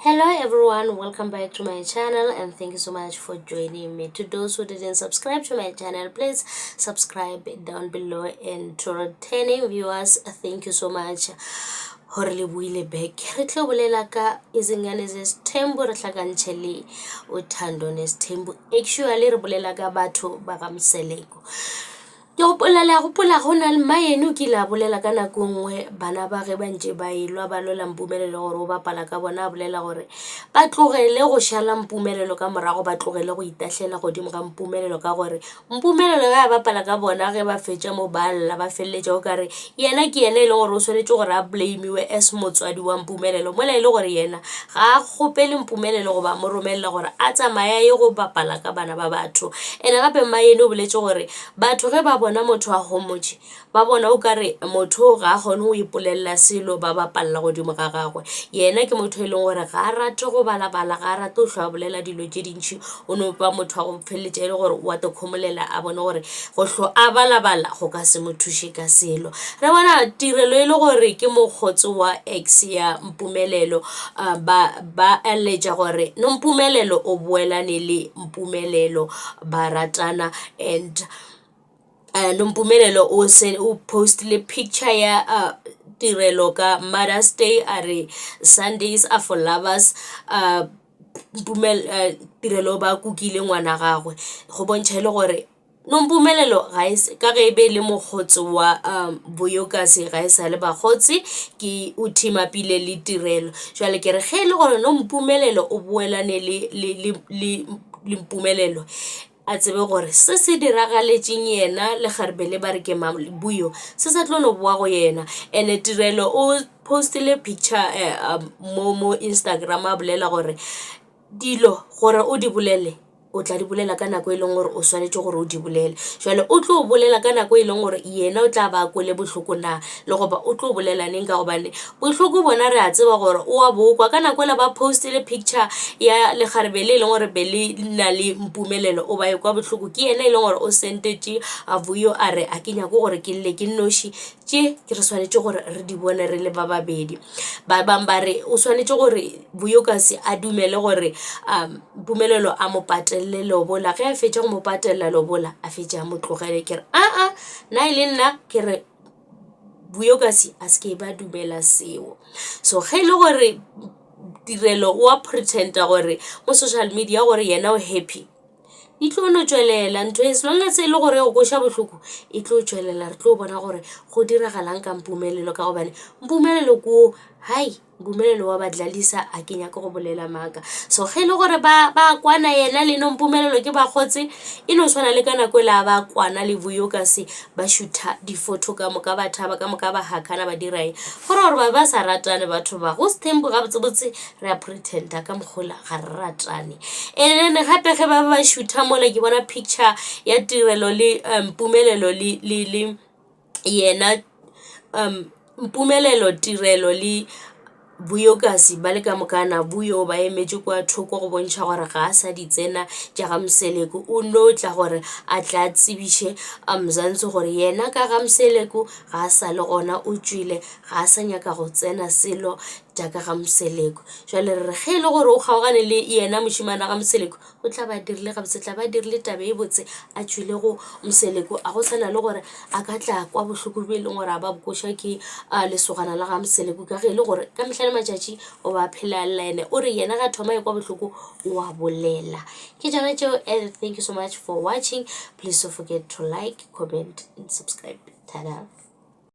Hello everyone, welcome back to my channel and thank you so much for joining me. To those who didn't subscribe to my channel, please subscribe down below, and to returning viewers, thank you so much. Horle buile back re tlo bolela ka izingane zesithembu re hlakantshele uthando nesithembu. Actually re bolela ka batho ba kaMseleko. Ke gopola go na le maeno ke la bolela ka nako nngwe bana ba ge ba ntse ba ilwa ba lola Mpumelelo gore o bapala ka bona, a bolela gore ba tlogele go šala Mpumelelo ka morago, ba tlogele go itahlela godimo ga Mpumelelo ka gore Mpumelelo ba bapala ka bona ge ba fetša mo ba lla ba felletša o kare yena ke yena e le gore o swanetše gore a blameiwe as motswadi wa Mpumelelo, mola e le gore yena ga a kgopele Mpumelelo goba mo romelela gore a tsamaya ye go bapala ka bana ba batho. Ene gape maeno o boletše gore batho ge ba bona motho a homotše ba bona o kare motho ga a kgone go ipolelela selo ba bapalla godimo ga gagwe. Yena ke motho e leng gore ga a rate go balabala, ga a rate go hlwa bolela dilo tše dintšhi, o no ba motho a go felletša e le gore wa tekhomolela a bone gore go hlwa a balabala go ka se mo thuše ka selo. Re bona tirelo e le gore ke mokgotsi wa ex ya Mpumelelo, ba eletša gore no Mpumelelo o boelane le Mpumelelo ba ratana, and Mpumelelo o postile picture ya tirelo ka Mother's Day, a re Sundays are for lovers. Tirelo ba kukile ngwana gagwe go bontšha le gore no Mpumelelo ga e ka ge be le mogotsi wa Boyokasi ga e sa le bagotsi ke o thimapile le tirelo. Jwale ke re ge le gore no Mpumelelo o boelane le Mpumelelo a tsebe gore se se diragaletšeng yena le Garbele ba re ke Buyo se sa tlo no boa go yena. Ene tirelo o postile picture mo Instagram a bolela gore dilo gore o di bolele o tla di bolela ka nako e leng gore o swanetše gore o di bolele. Jwale o tlo bolela ka nako e leng gore yena o tla ba kwele bohloko na le goba o tlo bolela neng, ka gobane bohloko bona re a tseba gore o a bokwa ka nako le ba postile picture ya le Garbele e leng gore be le na le Mpumelelo o ba e kwa bohloko ke yena e leng gore o sentetše a Vuyo a re a ke nyako gore ke lle ke nnoši tše ke re swanetše gore re di bone re le ba babedi. Ba bang ba re o swanetše gore Boyokasi a dumele gore Mpumelelo a mo patele lobola, ge a fetša go mo patella lobola a fetša mo tlogele. Ke re na e le nna ke re Boyokasi a se ke ba dumela seo. So ge e le gore tirelo o a pretenda gore mo social media gore yena o happy, e tlo no tšwelela ntho e selong se e le gore go koša bohloko e tlo tšwelela. Re tlo bona gore go diragalang ka Mpumelelo ka gobane Mpumelelo ko Mpumelelo wa badlalisa a ke nyaka go bolela maaka. So ge e le gore ba kwana yena le no Mpumelelo ke bagotse e no swana le ka nako e la ba kwana le Boyokasi ba shoota difoto ka moka ba thaba ka moka ba hakana ba dirae gore ba sa ratane batho ba go sethembu ga botsebotse re a pretenda ka mokgola ga re ratane. And then gape ge ba shoota mola ke bona picture ya tirelo le Mpumelelo le yena Mpumelelo tirelo le Boyokasi ba le ka mokana. Buyo ba emetše kwa thoko go bontšha gore ga a sa di tsena tša gaMseleko, o no tla gore a tla tsebiše Mzansi gore yena ka gaMseleko ga a sa le gona, o tšwile ga a sa nyaka go tsena selo jaaka gaMseleko. Jwale re re ge e le gore o kgaogane le yena mošimana gaMseleko o tla ba dirile gabotse, tla ba dirile tabe e botse a tšwile go Mseleko, a go sana le gore a ka tla kwa bohloko be e leng gore a ba bokoša ke lesogana la gaMseleko ka ge e le gore ka mehla le matšatši o ba phela lla ene o re yena ga thoma e kwa bohloko o a bolela. Ke tšona tšeo, and thank you so much for watching. Please don't forget to like, comment and subscribe. Ta-da.